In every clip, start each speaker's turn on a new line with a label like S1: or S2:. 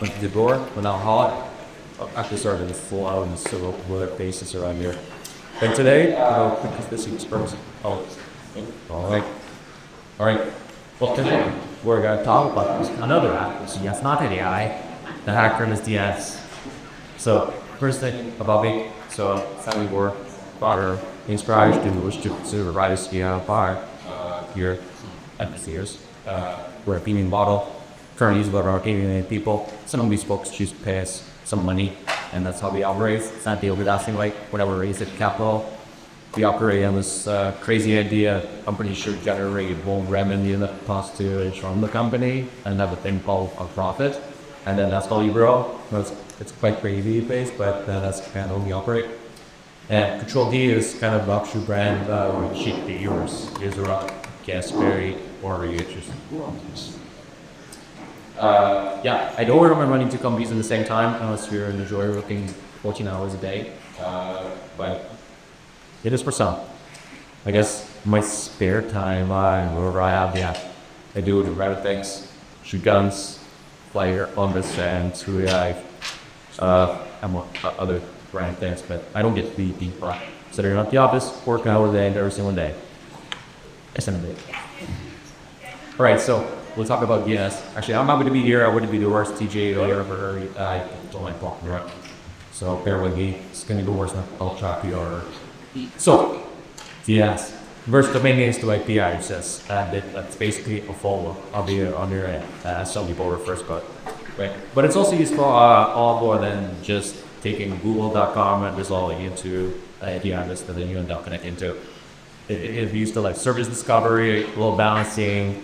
S1: went to the door, went out hot. Actually started to fall out in several other places around here. And today, because this is first. Oh, alright. Alright. Well, today we're going to talk about another hack. Yes, not an AI. The hacker is DNS. So, first thing about me. So, family war, father, inspired to wish to consider writers bar here at the years. We're a premium bottle. Currently used by around 8 million people. Some of these folks choose to pay us some money, and that's how we operate. It's not the overlasting like whenever we raise the capital. We operate on this crazy idea. I'm pretty sure generate more revenue that costs to from the company and have a thing called a profit. And then that's how we grow. It's quite crazy based, but that's kind of how we operate. And Control D is kind of an offshoot brand with cheap viewers. Is around Gasberry or just yeah, I don't recommend running two companies at the same time unless you're in the joy of working 14 hours a day. But it is for some. I guess my spare time, wherever I have, I do the rabbit things, shoot guns, fly here on this, and to other brand things, but I don't get to be deep right. So they're not the office, working out all day, every single day. It's in a bit. All right, so we'll talk about DNS. Actually, I'm happy to be here. I wouldn't be the worst TJ or ever. I don't like talking about. So bear with me. It's going to be worse than I'll try PR. So, DNS. Versus domain names to IP addresses. That's basically a follow on your end. Some people refer to it. Right? But it's also used for all more than just taking google.com and resolving into IP address that then you end up connecting to. It's used to like service discovery, load balancing,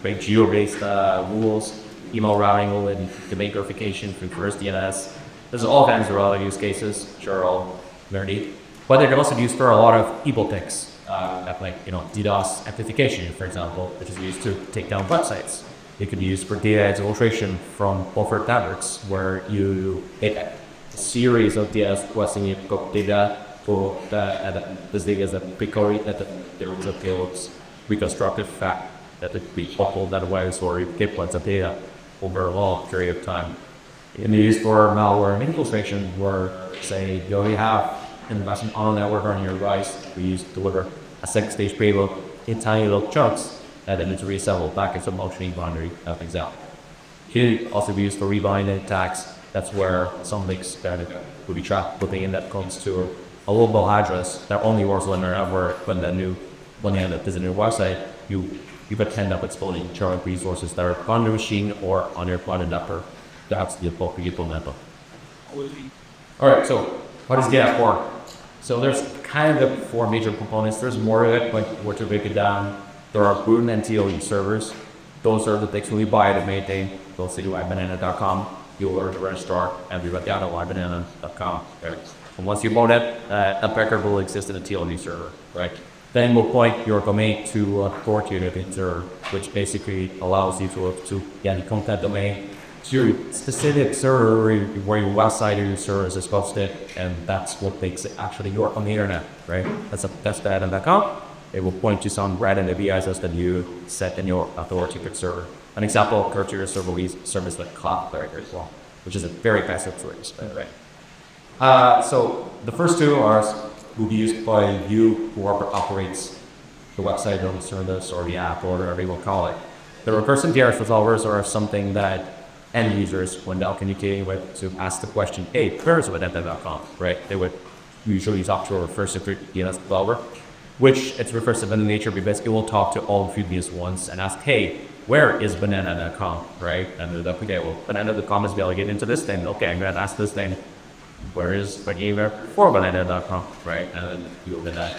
S1: make geo-based rules, email routing, and domain verification through first DNS. There's all kinds of other use cases, which are all very neat. But they're also used for a lot of evil things, like DDoS amplification, for example, which is used to take down websites. It could be used for data exfiltration from buffer networks, where you make a series of DNS requests and you got data for this data is a precary that there is a payload's reconstructed fact that it could be coupled that way, or get points of data over a long period of time. And used for malware infiltration, where say you have an investment on a network on your device, we use to deliver a second stage payload in tiny little chunks that then it's reassembled back into functioning boundary things out. It can also be used for rebinding attacks. That's where some links that would be trapped with the index comes to a local address that only works when they're ever when you end up visiting your website, you could end up exploding current resources that are on the machine or on your plotted network. That's the appropriate network. Alright, so what is DNS for? So there's kind of four major components. There's more of it, but we're to break it down. There are boot and TLE servers. Those are the things we buy to maintain. Go to ybanana.com. You'll learn to registrar and we went down to ybanana.com. Right? And once you own it, a record will exist in a TLE server, right? Then we'll point your domain to an authoritative server, which basically allows you to get the content domain to your specific server where your website or your service is posted, and that's what makes it actually your on the internet, right? That's testdata.com. It will point to some random APIs that you set in your authoritative server. An example of your server will be service like Cloudflare as well, which is a very passive service, right? So the first two will be used by you, whoever operates the website or the service or the app or whatever you will call it. The recursive DNS resolvers are something that end users, when they're communicating with, to ask the question, hey, where is it@.com, right? They would usually talk to a recursive DNS resolver, which it's recursive in nature because it will talk to all the previous ones and ask, hey, where is banana.com, right? And they're like, okay, well, banana.com is delegated into this thing. Okay, I'm going to ask this thing, where is banana for banana.com, right? And then you open that.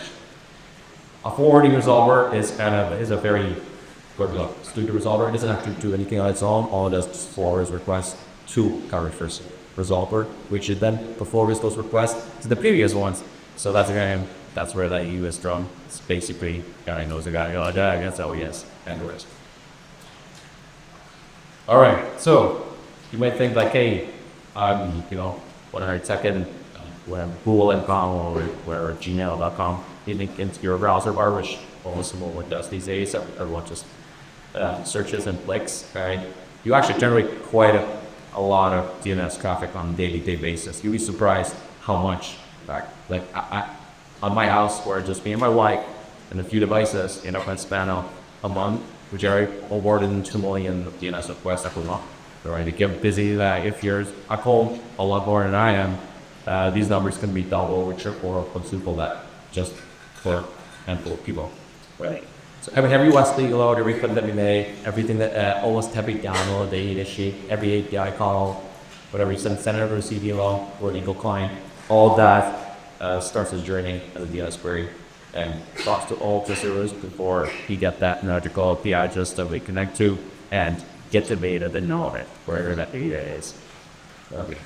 S1: A forwarding resolver is a very good look. Student resolver, it doesn't have to do anything on its own. All it does is forwards requests to a recursive resolver, which is then forwards those requests to the previous ones. So that's where that U is from. It's basically guy knows the guy. Oh, that's how he is. And the rest. All right. So you might think like, hey, when I check in when Google.com or where Gmail.com, you link into your browser bar, which almost everyone does these days. Everyone just searches and clicks, right? You actually generate quite a a lot of DNS traffic on a day-to-day basis. You'll be surprised how much. In fact, like on my house, where just me and my wife and a few devices, I span a month, we generate over 2 million DNS requests every month. All right, to get busy, if you're at home a lot more than I am, these numbers can be double or triple or quadruple that just for a handful of people. Right. So every Wesley load, every clip that we make, everything that almost every download they initiate, every API call, whatever you send it over to CDLO or an Eagle client, all that starts his journey as a DNS query and talks to all the servers before he get that magical API address that we connect to and get the data that know it, wherever that data is. Okay.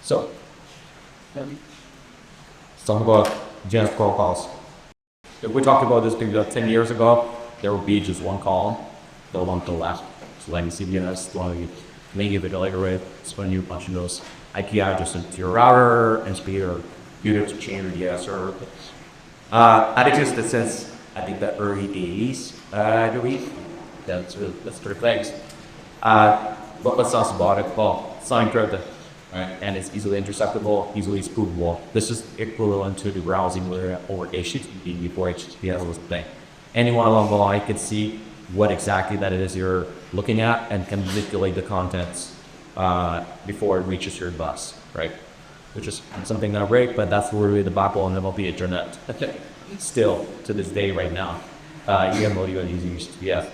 S1: So, let's talk about DNS profiles. If we talked about this maybe 10 years ago, there would be just one column, the one to the left. So legacy DNS, the one you may give it a layer with, so when you punch in those IP addresses to your router and speed or unit to chain or DNS server. That existed since I think the early 80s, I believe. That's pretty flags. But what's else about it? Well, it's not encrypted, right? And it's easily interceptable, easily spoofable. This is equivalent to the browsing where over HTTP before HTTPS was a thing. Anyone along the line can see what exactly that it is you're looking at and can manipulate the contents before it reaches your bus, right? Which is something not great, but that's really the backbone of the internet. Still, to this day right now, even though you use HTTPS.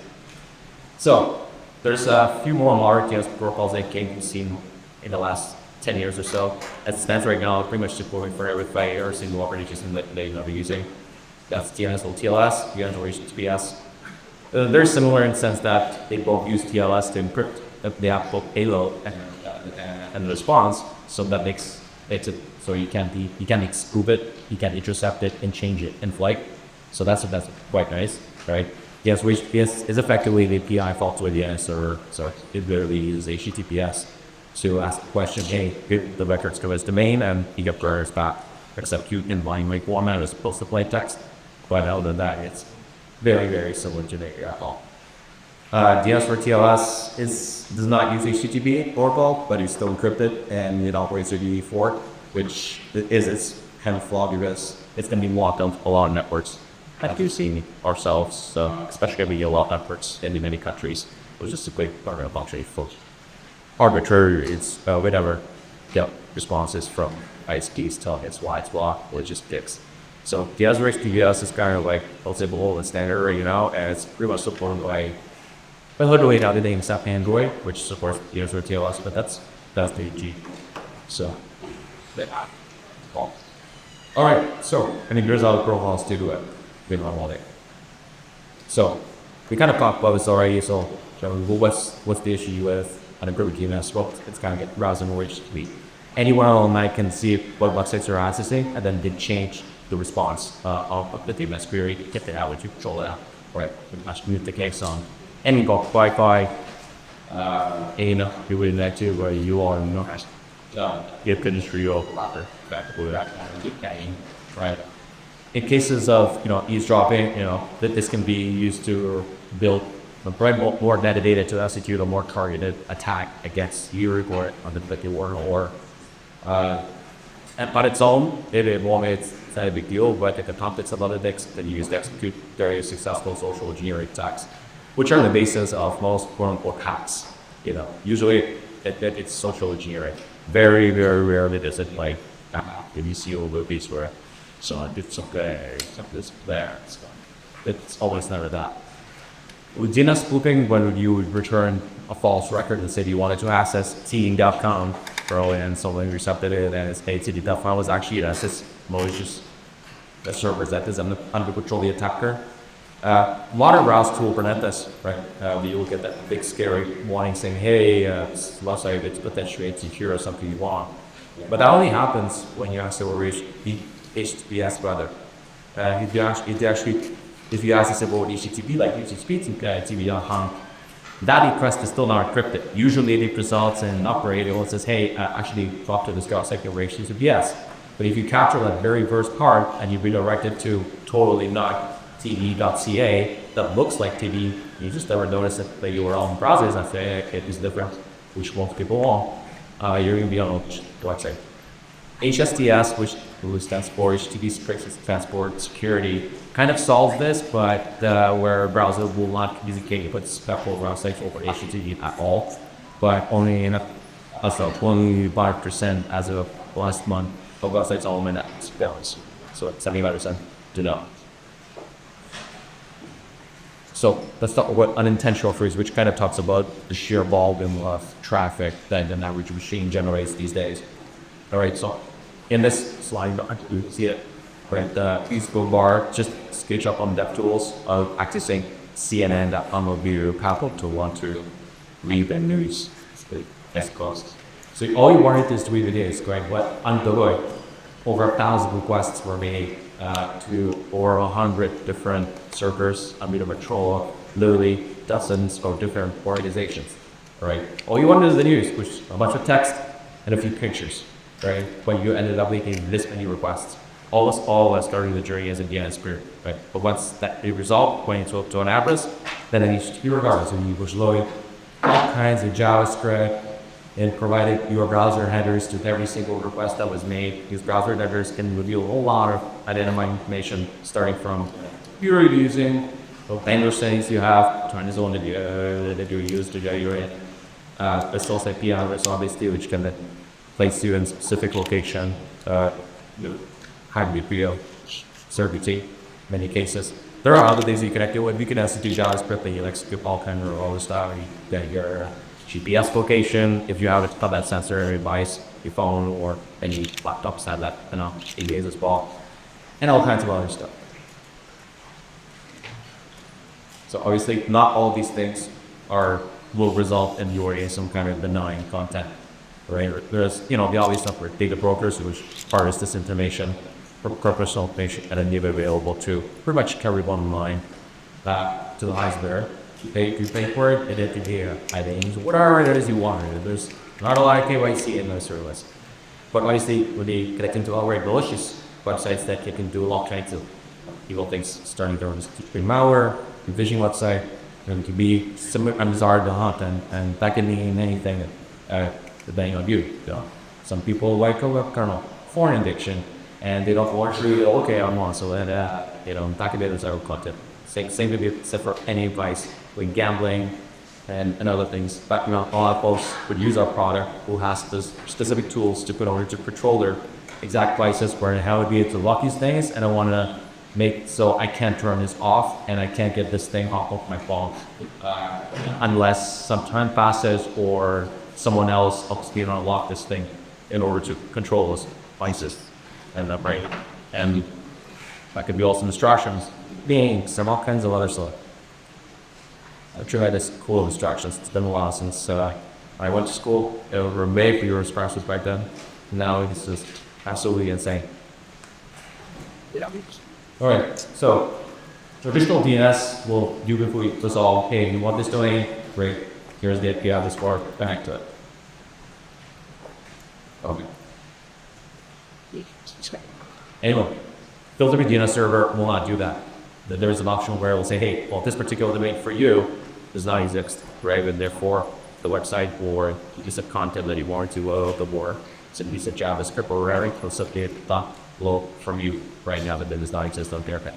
S1: So, there's a few more modern DNS protocols that came to scene in the last 10 years or so. As it stands right now, pretty much supporting for every single operating system that they're using. That's DNS or TLS, DNS or HTTPS. They're similar in the sense that they both use TLS to encrypt the app both payload and the response, so that makes it so you can't spoof it, you can intercept it and change it in flight. So that's quite nice, right? Yes, which is effectively the API fault with the DNS server, so it literally uses HTTPS to ask the question, hey, give the records to his domain, and he gets queries back, except you in binary format as opposed to plain text. But other than that, it's very, very similar to the API. DNS for TLS does not use HTTP protocol, but it's still encrypted, and it operates with UE4, which is its kind of flaw because it's going to be locked on a lot of networks. I do see ourselves, especially with a lot of networks in many countries. It was just a quick function for arbitrary, it's whatever responses from ISPs telling it's why it's blocked or just fixed. So the DNS HTTPS is kind of like below the standard, and it's pretty much supported by literally now the name SAP Android, which supports DNS or TLS, but that's the G. So all right, so I think there's other profiles to do it. So we kind of talked about this already. So what's the issue with an encrypted DNS? Well, it's kind of get browsing or HTTP. Anyone online can see what websites are accessing, and then they change the response of the DNS query. Get that out, you control that. Right, mute the case on. And you got Wi-Fi. You would connect to where you are not. Give industry your right. In cases of eavesdropping, that this can be used to build more metadata to execute a more targeted attack against you or on the particular or and on its own, it won't make it's not a big deal, but it encompasses a lot of things that you use to execute very successful social engineering attacks, which are the basis of most quote-unquote hacks. Usually it's social engineering. Very, very rarely is it like if you see all movies where someone did something there. It's always never that. With DNS spoofing, when you would return a false record and say you wanted to access seeding.com and someone intercepted it and it's seeding.com was actually an SS malicious server that is under control of the attacker. Modern browse tool prevent this, right? You will get that big scary warning saying, hey, website it's potentially insecure or something you want. But that only happens when you actually reach HTTPS rather. If you access it over HTTP, like HTTP TV.com, that request is still not encrypted. Usually it results in an operator who says, hey, actually talk to this guy second over HTTPS. But if you capture that very first part and you redirect it to totally not TV.ca that looks like TV, you just never notice that the URL in browsers and say it is different. which most people won't, you're going to be on the website. HSTS, which stands for HTTP Transport Security, kind of solves this, but where a browser will not communicate with special websites over HTTP at all, but only in 25% as of last month of websites all in balance. So 75% do not. So let's talk about unintentional freeze, which kind of talks about the sheer volume of traffic that an average machine generates these days. All right, so in this slide, you can see it, right? The useful bar, just sketch up on DevTools of accessing CNN.com will be your capital to want to read the news. That's cost. So all you wanted is to read videos, right? But until over 1,000 requests were made to over 100 different servers under the control of literally dozens of different organizations, right? All you wanted is the news, which is a bunch of text and a few pictures, right? But you ended up making this many requests. All starting the journey as a DNS peer, right? But once that is resolved, going to an address, then it needs to be regarded. So you push load all kinds of JavaScript and provided your browser headers to every single request that was made. These browser headers can reveal a whole lot of identifying information, starting from you're using, what vendor settings you have, time zone that you use to get you in. The source IP address, obviously, which can place you in specific location. Hybrid video, security, many cases. There are other things you can do with. You can also do JavaScript and you execute all kinds of other stuff. You get your GPS location, if you have that sensor device, your phone or any laptops have that, engage as well, and all kinds of other stuff. So obviously, not all these things will result in you in some kind of benign content, right? There's the obvious stuff where data brokers, which harvest this information for personal information and then leave it available to pretty much everyone online to the highest bidder. You pay for it, and it can be IDs, whatever it is you want. There's not a lot of KYC in those services. But obviously, when they connect into already malicious websites that you can do all kinds of evil things, starting there with malware, phishing website, and it can be bizarre to hunt, and that can mean anything depending on you. Some people like a web kernel, foreign addiction, and they don't want to read okay on one, so that that can be the content. Same could be except for any advice like gambling and other things. But all our folks would use our product who has this specific tools to put over to control their exact devices where and how it be to lock these things, and I want to make so I can't turn this off and I can't get this thing off of my phone unless some time passes or someone else helps me to unlock this thing in order to control those devices and and that could be also instructions, links, and all kinds of other stuff. I've tried this cool instructions. It's been a while since I went to school. It was made for your instructions back then. Now it's just absolutely insane. Yeah. All right. So traditional DNS will beautifully resolve. Hey, you want this domain? Great. Here's the IP address for it. Back to it. Okay. Anyway, filtering DNS server will not do that. There's an option where it will say, hey, well, this particular domain for you does not exist, right? And therefore, the website or the piece of content that you want to the more it's a piece of JavaScript or whatever, will simply below from you right now that does not exist on their page.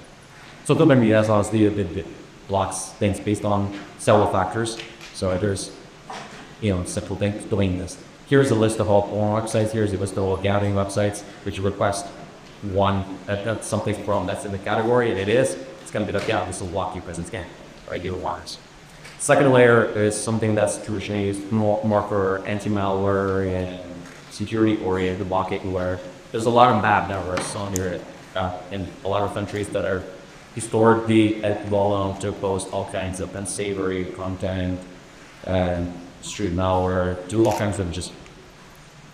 S1: So filtering DNS honestly it blocks things based on several factors. So there's simple things doing this. Here's a list of all porn websites. Here's a list of all gambling websites which request one that's something from that's in the category, and it's going to be like, yeah, this will block you because it's game, right? Give it wires. Second layer is something that's traditionally used more for anti-malware and security-oriented blocking, where there's a lot of bad networks on here in a lot of countries that are historically well known to post all kinds of unsavory content and street malware, do all kinds of just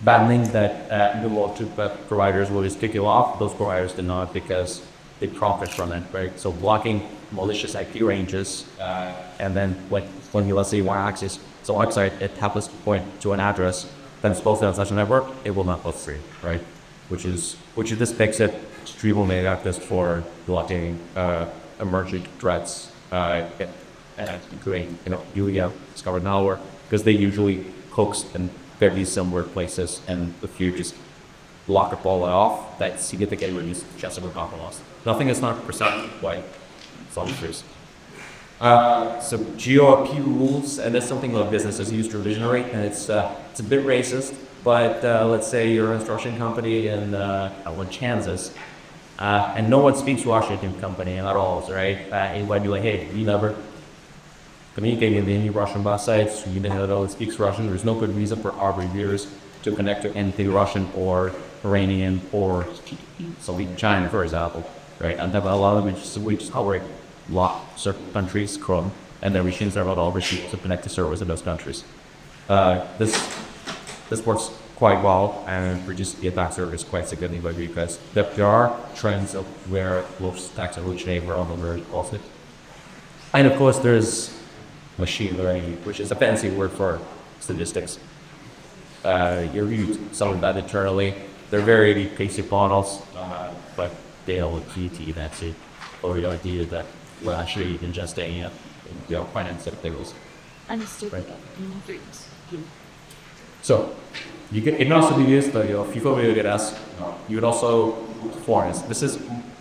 S1: bad things that the providers will just kick you off. Those providers did not, because they profit from it, right? So blocking malicious IP ranges, and then when you, let's say, want to access some website, it happens to point to an address that is posted on such a network, it will not post free, right? Which this makes it extremely effective for blocking emerging threats, and including UEM discovered malware, because they usually hooked in very similar places, and if you just block it all off, that significantly reduces the chance of a copy loss. Nothing is 100% white. It's all true. So GOP rules, and that's something that businesses use to visionary, and it's a bit racist. But let's say you're an instruction company in Kansas, and no one speaks Washington company at all, right? And might be like, hey, you never communicate with any Russian bus sites. You know that it speaks Russian. There's no good reason for our reviewers to connect to anything Russian or Iranian or Soviet China, for example, right? And there are a lot of which cover certain countries, Chrome, and their machines are about all received to connect to servers in those countries. This works quite well and reduces the attack surface quite significantly because there are trends of where most attacks originate were on the very closely. And of course, there's machine learning, which is a fancy word for statistics. You use some of that internally. They're very basic models, but they all GT, that's it. Or the idea that we're actually ingesting finance things.
S2: Understood.
S1: Right. So you can, it can also be used, but if you familiar with us, you would also forest. This is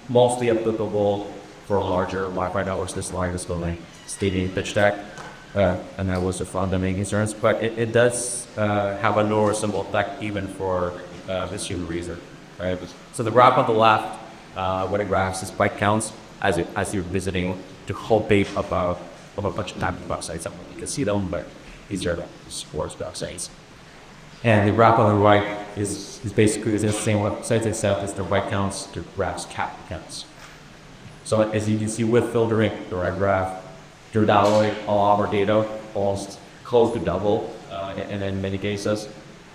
S1: mostly applicable for larger Wi-Fi networks. This line is going stating pitch deck, and that was the fundamental concerns. But it does have a lower symbol effect even for this human reason, right? So the graph on the left, what it graphs is byte counts as you're visiting the whole page of a bunch of type of websites. You can see them, but these are the sports websites. And the graph on the right is basically the same website itself as the byte counts, the graph's cap counts. So as you can see with filtering the right graph, you're downloading all our data, almost close to double, and in many cases.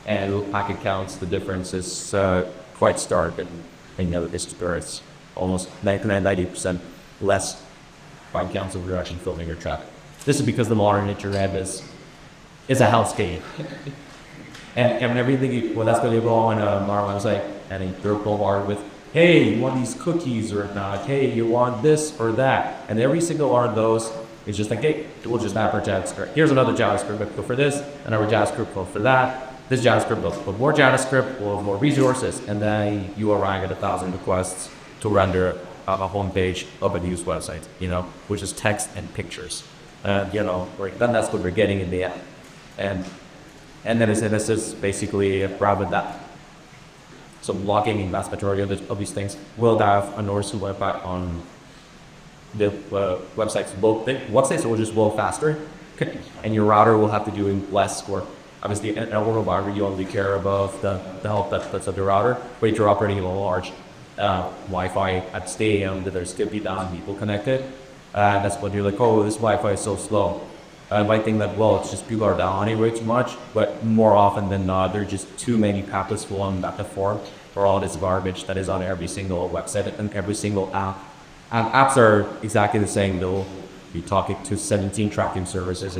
S1: And with packet counts, the difference is quite stark, and it's almost 90% less byte counts if you're actually filtering your traffic. This is because the modern internet is a hellscape. And everything, well, that's going to go on our website, and they're bombarded with, hey, you want these cookies or not? Hey, you want this or that? And every single one of those is just like, hey, we'll just map our JavaScript. Here's another JavaScript code for this, another JavaScript code for that. This JavaScript code for more JavaScript or more resources, and then you arrive at 1,000 requests to render a homepage of a news website, which is text and pictures. Then that's what we're getting in the end. And then this is basically rather that. So logging in vast majority of these things will have a noticeable impact on the website's load. Websites will just load faster, and your router will have to do less work. Obviously, in a world environment, you only care about the help that's of the router. But if you're operating a large Wi-Fi at stadium, that there's 50,000 people connected, that's when you're like, oh, this Wi-Fi is so slow. I might think that, well, it's just people are down anyway too much, but more often than not, there are just too many packets flowing back and forth for all this garbage that is on every single website and every single app. And apps are exactly the same. They'll be talking to 17 tracking services,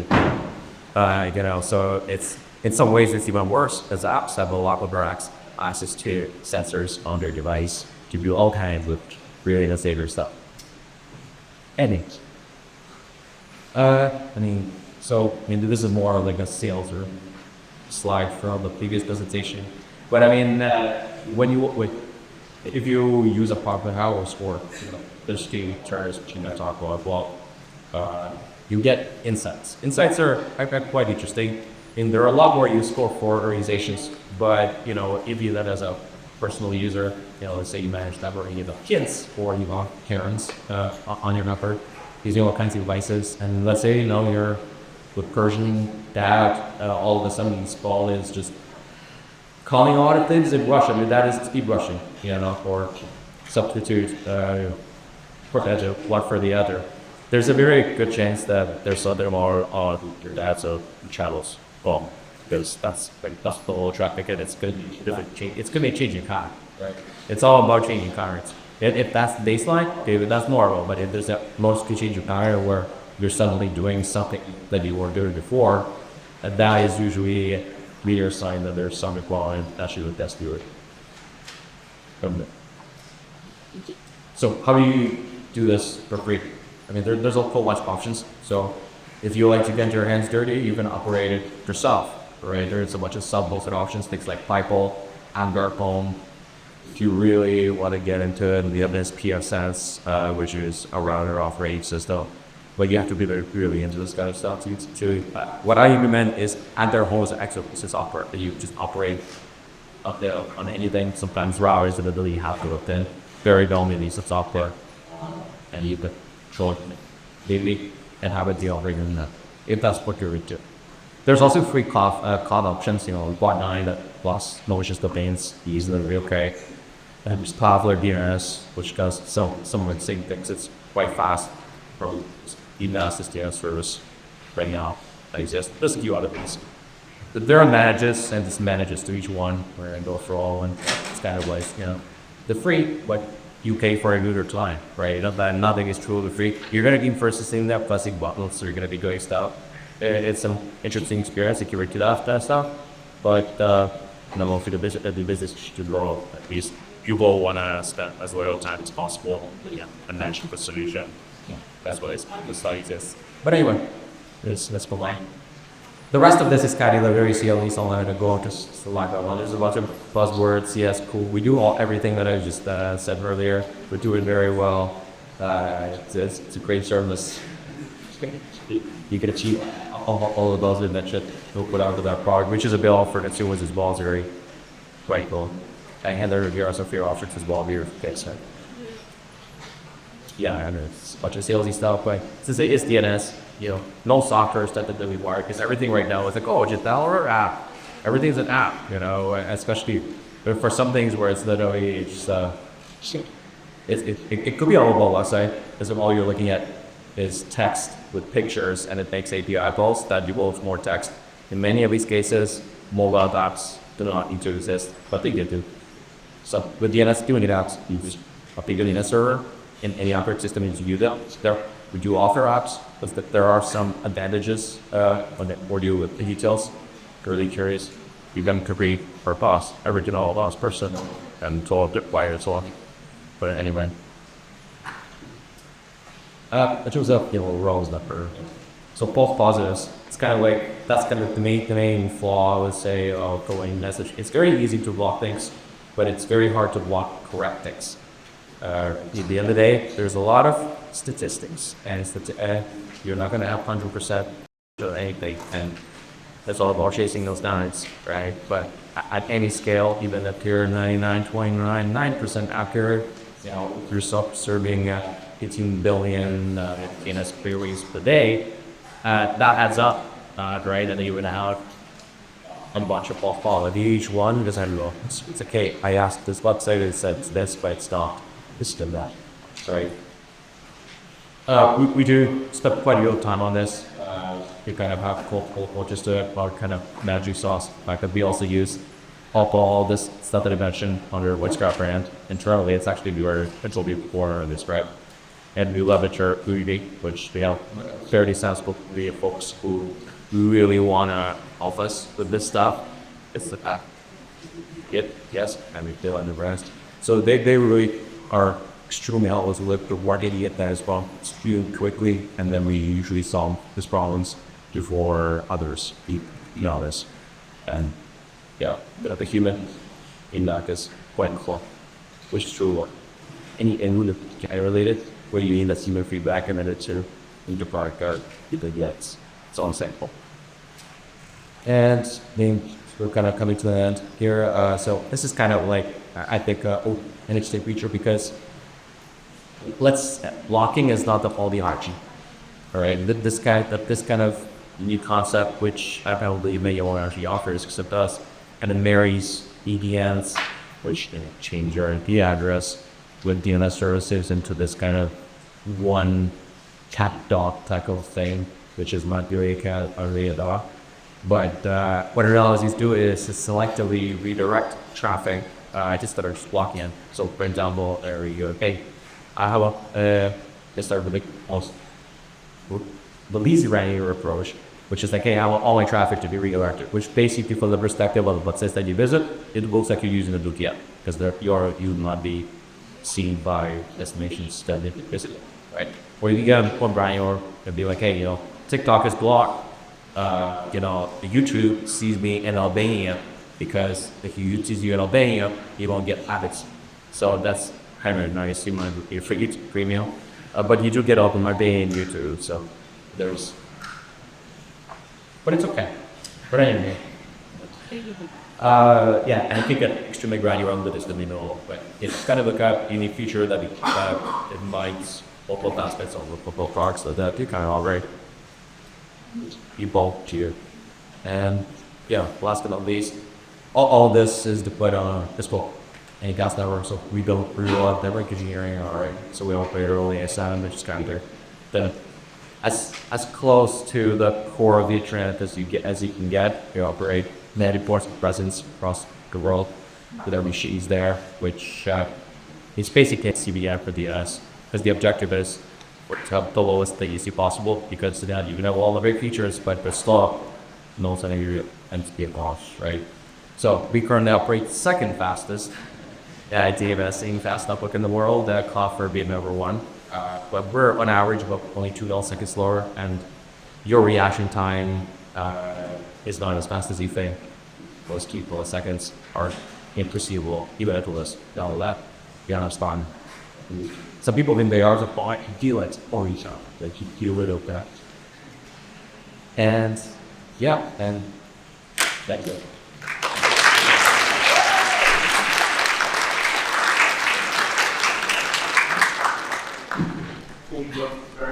S1: so it's in some ways it's even worse, as apps have a lot of access to sensors on their device to do all kinds of really innovative stuff. Anyways. This is more like a sales or slide from the previous presentation. But if you use a public house or there's key terms which you talk about, you get insights. Insights are quite interesting, and they're a lot more useful for organizations. But if you then as a personal user, let's say you manage networking of kids or parents on your network, using all kinds of devices, and let's say you're with Persian dad, all of a sudden install is just calling a lot of things in Russian. Your dad is speed Russian, or substitute one for the other. There's a very good chance that there's something more on your dad's channels, because that's the whole traffic, and it's good. It's going to be changing car, right? It's all about changing cars. If that's the baseline, that's normal. But if there's a mostly change of car where you're suddenly doing something that you weren't doing before, that is usually a clear sign that there's some equality that should attest to it. So how do you do this for free? There's a whole bunch of options. So if you like to get your hands dirty, you can operate it yourself. right? There's a bunch of sub-hosted options, things like Pipe, Amberphone. If you really want to get into it, we have this PSS, which is a router operating system. But you have to be really into this kind of stuff. What I implement is under host execution software that you just operate up there on anything. Sometimes routers that literally have to hook in. Very dominant piece of software, and you can control it daily and have it the operating that if that's what you're into. There's also free cloud options, Quad 9 that plus malicious domains, easily okay. And there's Cloudflare DNS, which does some of the same things. It's quite fast from DNS to DNS service right now that exists. There's a few other things. There are manages and disadvantages to each one. We're going to go for all, and it's kind of like, the free, but you pay for a good time, right? That nothing is truly free. You're going to give first system that plastic bottles, so you're going to be doing stuff. It's an interesting experience, security that stuff, but mostly the business should roll. At least people want to spend as little time as possible. And that's the solution. That's what the study is. But anyway, let's go on. The rest of this is kind of very CLE, so I'm going to go just like that one. There's a bunch of buzzwords. Yes, cool. We do everything that I just said earlier. We do it very well. It's a great service. You can achieve all of those and that shit we'll put out to that product, which is a bill for consumers as well. It's very quite cool. And there are also fear options as well. Here, fix it. Yeah, and it's a bunch of salesy stuff, but since it is DNS, no software stuff that we work, because everything right now is like, oh, just download an app. Everything's an app, especially for some things where it's literally it could be a mobile website, because if all you're looking at is text with pictures and it makes API calls that develops more text. In many of these cases, mobile apps do not need to exist, but they do. So with DNS, doing apps, you use a big DNS server in any operating system you use them. We do offer apps, but there are some advantages on it for you with the details. Really curious. You can create for boss, original boss person, and told why it's on. But anyway. In terms of roles that are so false positives, it's kind of like that's kind of the main flaw. I would say of going message. It's very easy to block things, but it's very hard to block correct things. At the end of the day, there's a lot of statistics, and you're not going to have 100% of anything, and that's all about chasing those down, right? But at any scale, even if you're 99.99% accurate, you're serving 18 billion DNS queries per day, that adds up, right? And you're going to have a bunch of false quality each one, because I know it's okay. I asked this website, it said this, but it's not. It's still that, right? We do spend quite a bit of time on this. We kind of have just our kind of magic sauce. In fact, that we also use all this stuff that I mentioned under Witchcraft brand. Internally, it's actually we were told before this, right? And we love it for Ubi, which we have fairly sensible folks who really want to help us with this stuff. It's the path. Yes, and we feel in the rest. So they really are extremely helpful with the work getting it that as well. It's quickly, and then we usually solve these problems before others know this. And the human in that is quite cool, which is true. Any AI related, where you need that human feedback and then it's in the product card, yes, it's all simple. And then we're kind of coming to the end here. So this is kind of like, I think, an interesting feature, because blocking is not the only hierarchy. All right, this kind of new concept, which I probably may actually offers, except us, and it marries EDNs, which change your IP address with DNS services into this kind of one cat dog type of thing, which is not really a cat or really a dog. But what it allows you to do is to selectively redirect traffic just that are just blocking it. So for example, there you go. Okay, I have just start with the least granular approach, which is like, hey, I want all my traffic to be redirected, which basically from the perspective of what says that you visit, it looks like you're using a VPN, because you will not be seen by destinations that you visit, right? Or you get one granular and be like, hey, TikTok is blocked, YouTube sees me in Albania, because if you sees you in Albania, you won't get ads. So that's kind of nice. You might be for YouTube premium, but you do get open Albanian YouTube. So there's, but it's okay. But anyway. Yeah, and I think that extremely granular on this, let me know. But it's kind of like a unique feature that it combines multiple aspects of multiple products, so that you kind of already evolve to you. And yeah, last but not least, all this is to put on this book and gas network. So we built real network engineering, alright. So we operate early ASM, which is kind of the as close to the core of the internet as you can get. We operate 90% presence across the world with our machines there, which is basically a CBN for DNS, because the objective is to have the lowest latency possible, because then you can have all the great features, but it's slow, no sensitivity and speed loss, right? So we currently operate second fastest DNS fast network in the world, Cloudflare being number one. But we're on average about only 2 milliseconds slower, and your reaction time is not as fast as you think. Most key milliseconds are imperceivable, even at the list. All that, you understand. Some people think they are the point, feel it, or each other. They keep feel it of that. And yeah, and that's it.